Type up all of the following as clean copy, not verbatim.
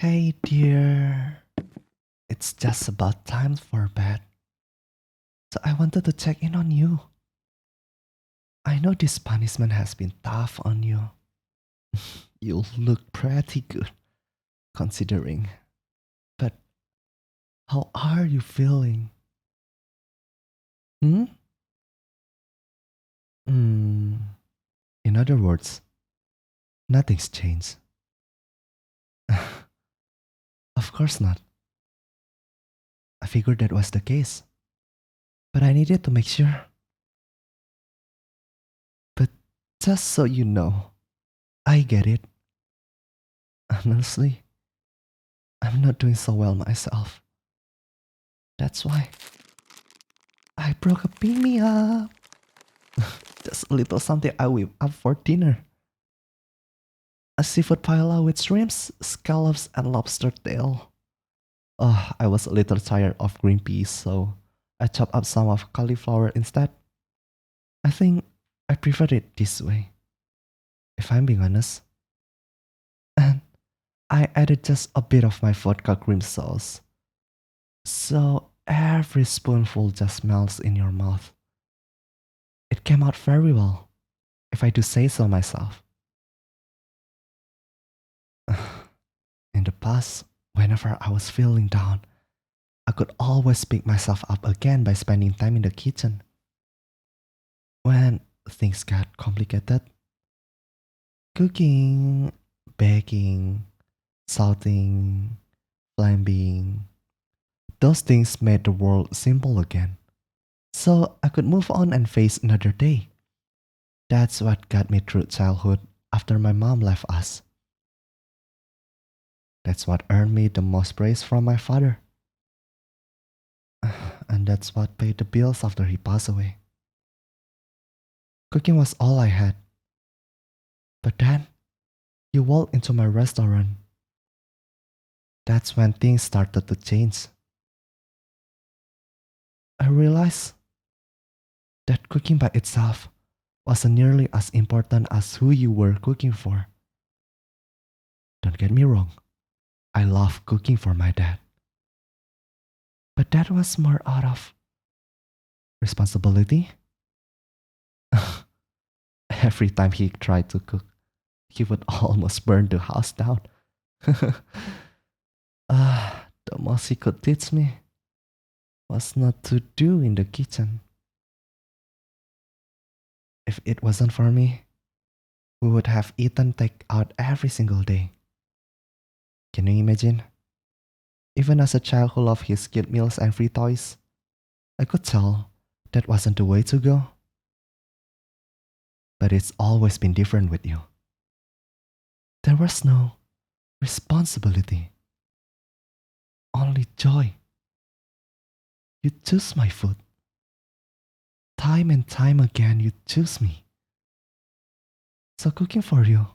Hey dear, it's just about time for bed. So I wanted to check in on you. I know this punishment has been tough on you. You look pretty good, considering. But how are you feeling? Hmm? In other words, nothing's changed. Of course not. I figured that was the case. But I needed to make sure. But just so you know, I get it. Honestly, I'm not doing so well myself. That's why I broke a pick me up. Just a little something I whip up for dinner. A seafood paella with shrimps, scallops, and lobster tail. Oh, I was a little tired of green peas, so I chopped up some of cauliflower instead. I think I prefer it this way, if I'm being honest. And I added just a bit of my vodka cream sauce. So every spoonful just melts in your mouth. It came out very well, if I do say so myself. In the past, whenever I was feeling down, I could always pick myself up again by spending time in the kitchen. When things got complicated, cooking, baking, salting, flambing, those things made the world simple again. So I could move on and face another day. That's what got me through childhood after my mom left us. That's what earned me the most praise from my father. And that's what paid the bills after he passed away. Cooking was all I had. But then, you walked into my restaurant. That's when things started to change. I realized that cooking by itself wasn't nearly as important as who you were cooking for. Don't get me wrong, I love cooking for my dad. But that was more out of responsibility. Every time he tried to cook, he would almost burn the house down. The most he could teach me was not to do in the kitchen. If it wasn't for me, we would have eaten takeout every single day. Can you imagine? Even as a child who loved his kid meals and free toys, I could tell that wasn't the way to go. But it's always been different with you. There was no responsibility, only joy. You choose my food. Time and time again, you choose me. So cooking for you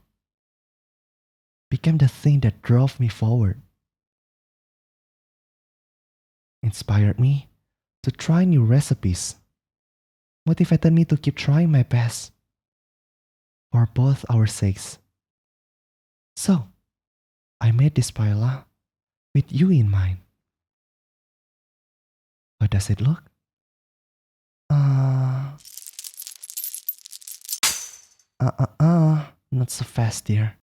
became the thing that drove me forward. Inspired me to try new recipes. Motivated me to keep trying my best. For both our sakes. So, I made this paella with you in mind. How does it look? Not so fast, dear.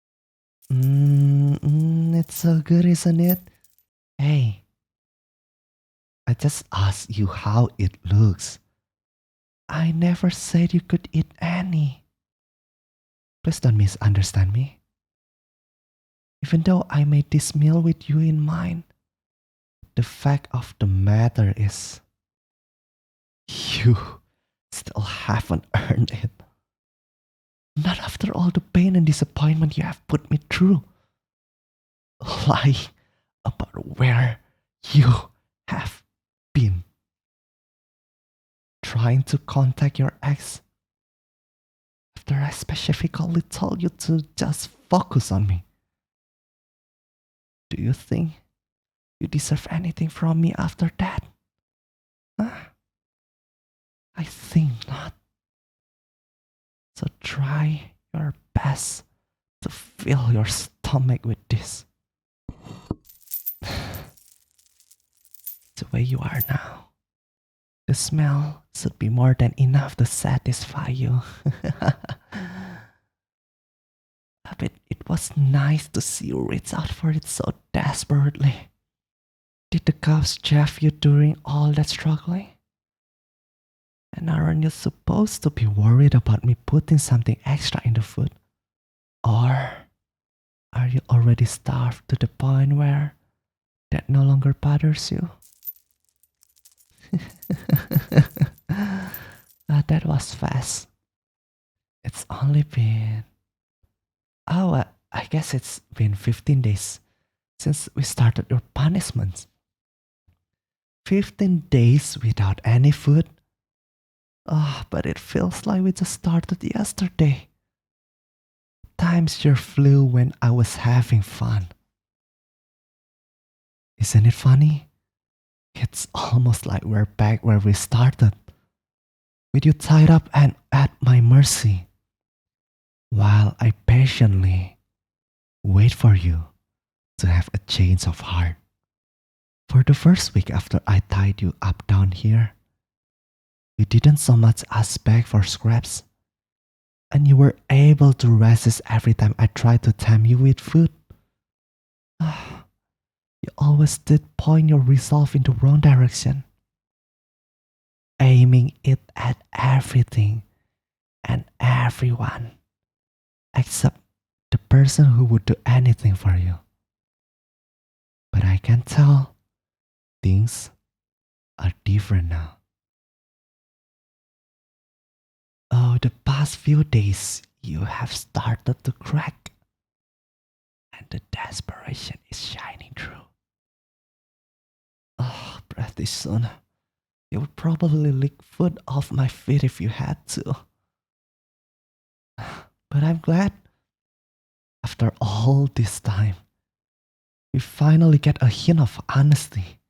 It's so good, isn't it? Hey, I just asked you how it looks. I never said you could eat any. Please don't misunderstand me. Even though I made this meal with you in mind, the fact of the matter is, you still haven't earned it. Not after all the pain and disappointment you have put me through. Lying about where you have been. Trying to contact your ex after I specifically told you to just focus on me. Do you think you deserve anything from me after that? Huh? I think not. So try your best to fill your stomach with this. the way you are now. The smell should be more than enough to satisfy you. But it was nice to see you reach out for it so desperately. Did the cops chaff you during all that struggling? And aren't you supposed to be worried about me putting something extra in the food? Or are you already starved to the point where that no longer bothers you? That was fast. It's only been... I guess it's been 15 days since we started your punishment. 15 days without any food? But it feels like we just started yesterday. Time sure flew when I was having fun. Isn't it funny? It's almost like we're back where we started, with you tied up and at my mercy, while I patiently wait for you to have a change of heart. For the first week after I tied you up down here, you didn't so much ask back for scraps, and you were able to resist every time I tried to tempt you with food. You always did point your resolve in the wrong direction, aiming it at everything and everyone, except the person who would do anything for you. But I can tell things are different now. Oh, the past few days you have started to crack, and the desperation is shining through. Pretty soon, you would probably lick food off my feet if you had to. But I'm glad, after all this time, we finally get a hint of honesty.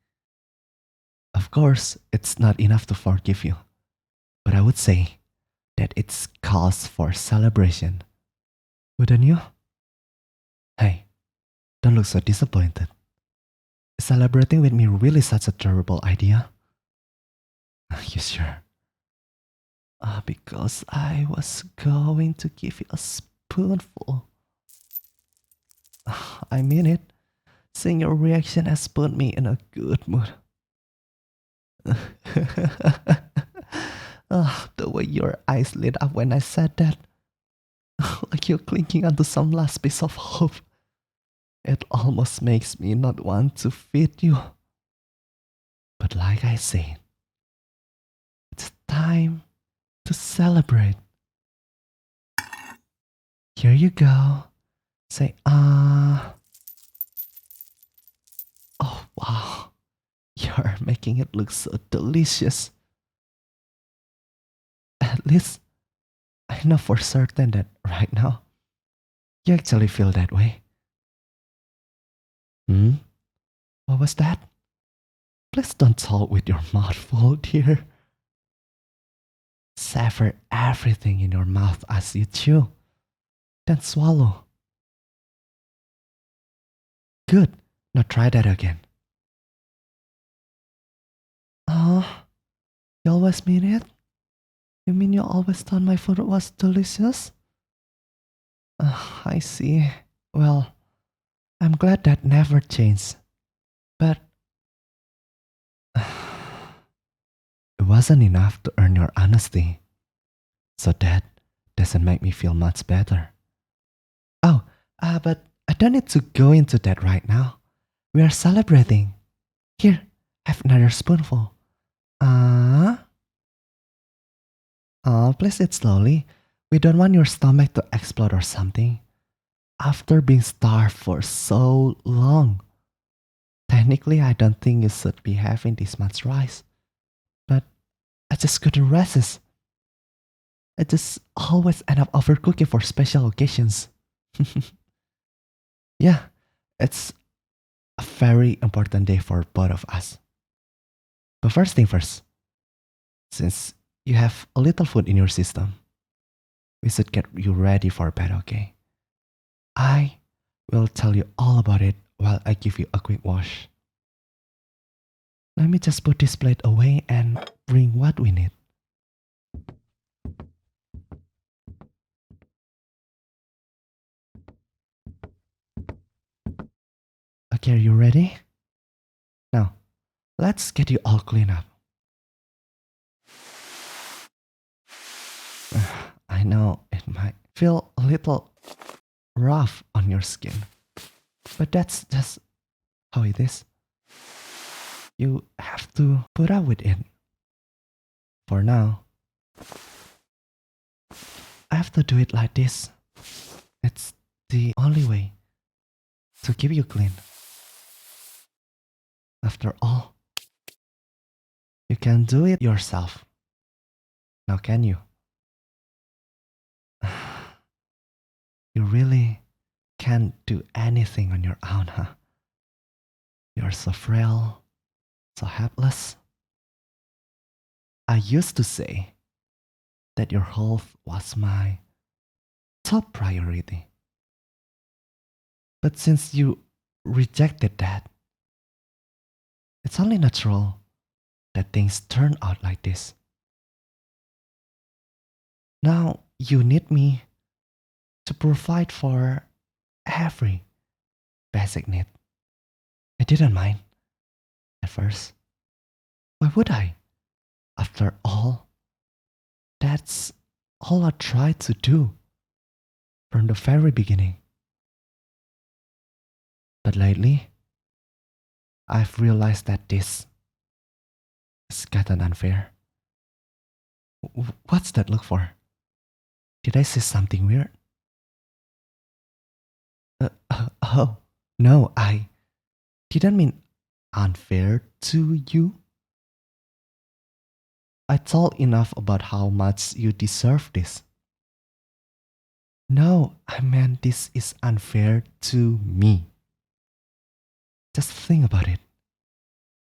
Of course, it's not enough to forgive you, but I would say that it's cause for celebration. Wouldn't you? Hey, don't look so disappointed. Is celebrating with me really such a terrible idea? Are you sure? Because I was going to give you a spoonful. I mean it. Seeing your reaction has put me in a good mood. The way your eyes lit up when I said that. Like you're clinging onto some last piece of hope. It almost makes me not want to feed you. But like I said, it's time to celebrate. Here you go. Say, ah. Oh, wow. You're making it look so delicious. At least, I know for certain that right now, you actually feel that way. What was that? Please don't talk with your mouth full, dear. Savor everything in your mouth as you chew, then swallow. Good. Now try that again. You always mean it? You mean you always thought my food was delicious? I see. Well, I'm glad that never changed. But it wasn't enough to earn your honesty. So that doesn't make me feel much better. But I don't need to go into that right now. We are celebrating. Here, have another spoonful. Please eat slowly. We don't want your stomach to explode or something. After being starved for so long. Technically, I don't think you should be having this much rice. But I just couldn't resist. I just always end up overcooking for special occasions. Yeah, it's a very important day for both of us. But first thing first, since you have a little food in your system, we should get you ready for bed, okay? I will tell you all about it while I give you a quick wash. Let me just put this plate away and bring what we need. Okay, are you ready? Now, let's get you all cleaned up. I know it might feel a little rough on your skin, but that's just how it is. You have to put up with it. For now, I have to do it like this. It's the only way to keep you clean. After all, you can do it yourself. Now can you? You really can't do anything on your own, huh? You're so frail, so helpless. I used to say that your health was my top priority. But since you rejected that, it's only natural that things turn out like this. Now you need me to provide for every basic need. I didn't mind at first. Why would I? After all, that's all I tried to do from the very beginning. But lately, I've realized that this has gotten unfair. What's that look for? Did I say something weird? Oh, no, I didn't mean unfair to you. I told enough about how much you deserve this. No, I meant this is unfair to me. Just think about it.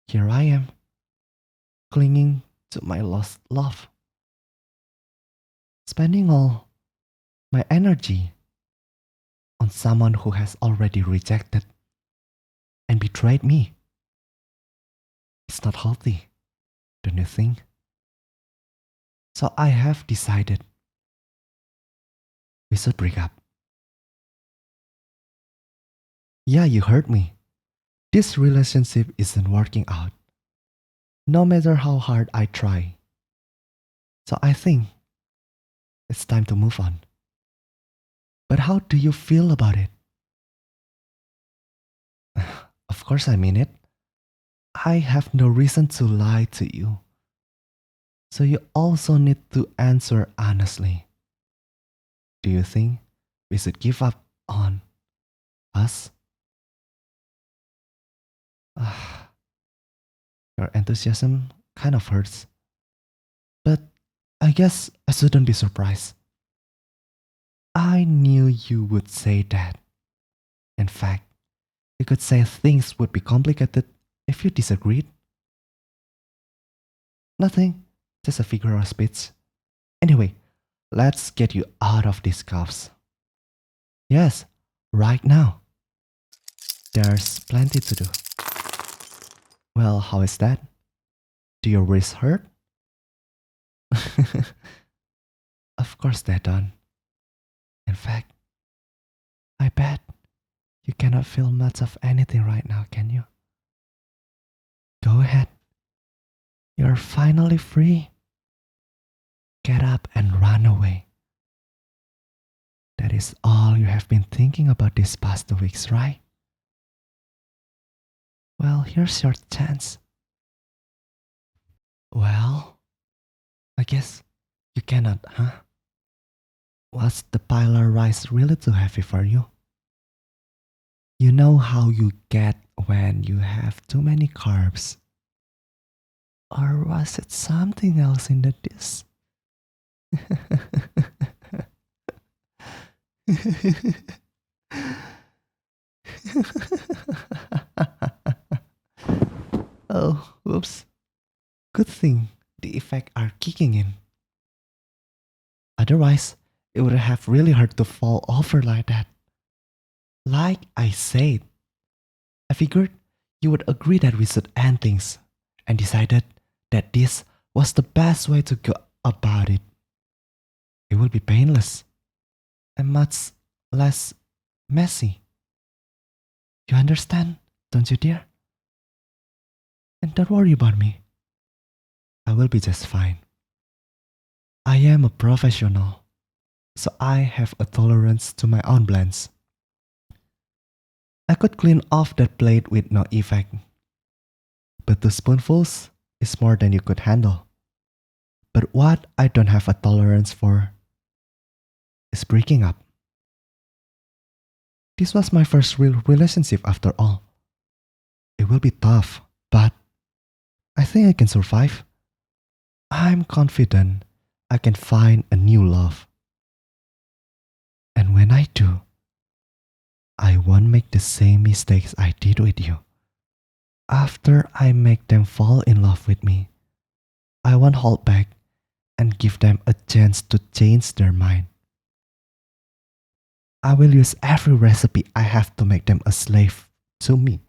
Here I am, clinging to my lost love, spending all my energy on someone who has already rejected and betrayed me. It's not healthy, don't you think? So I have decided we should break up. Yeah, you heard me. This relationship isn't working out, no matter how hard I try. So I think it's time to move on. But how do you feel about it? Of course I mean it. I have no reason to lie to you. So you also need to answer honestly. Do you think we should give up on us? Your enthusiasm kind of hurts. But I guess I shouldn't be surprised. I knew you would say that. In fact, you could say things would be complicated if you disagreed. Nothing, just a figure of speech. Anyway, let's get you out of these cuffs. Yes, right now. There's plenty to do. Well, how is that? Do your wrists hurt? Of course they're done. In fact, I bet you cannot feel much of anything right now, can you? Go ahead. You're finally free. Get up and run away. That is all you have been thinking about these past 2 weeks, right? Well, here's your chance. Well, I guess you cannot, huh? Was the pile of rice really too heavy for you? You know how you get when you have too many carbs. Or was it something else in the dish? Oh, whoops. Good thing the effects are kicking in. Otherwise, it would have really hurt to fall over like that. Like I said, I figured you would agree that we should end things and decided that this was the best way to go about it. It will be painless and much less messy. You understand, don't you, dear? And don't worry about me. I will be just fine. I am a professional, so I have a tolerance to my own blends. I could clean off that plate with no effect, but 2 spoonfuls is more than you could handle. But what I don't have a tolerance for is breaking up. This was my first real relationship after all. It will be tough, but I think I can survive. I'm confident I can find a new love. And when I do, I won't make the same mistakes I did with you. After I make them fall in love with me, I won't hold back and give them a chance to change their mind. I will use every recipe I have to make them a slave to me,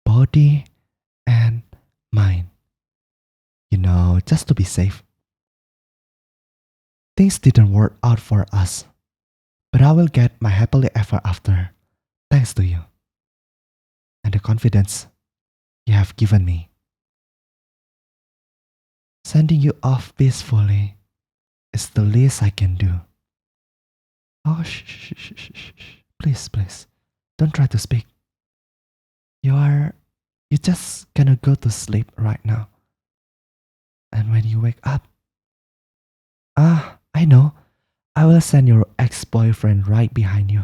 body and mind. You know, just to be safe. Things didn't work out for us, but I will get my happily ever after thanks to you and the confidence you have given me. Sending you off peacefully is the least I can do. Oh, shh. Please, please, don't try to speak. You just gonna go to sleep right now. And when you wake up, I know, I will send your ex-boyfriend right behind you.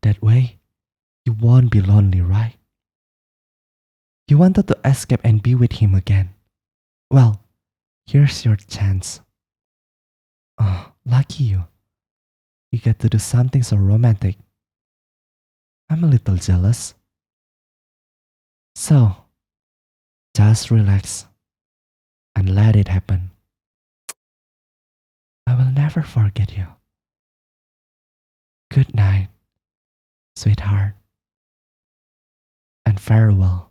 That way, you won't be lonely, right? You wanted to escape and be with him again. Well, here's your chance. Oh, lucky you. You get to do something so romantic. I'm a little jealous. So, just relax and let it happen. I will never forget you. Good night, sweetheart, and farewell.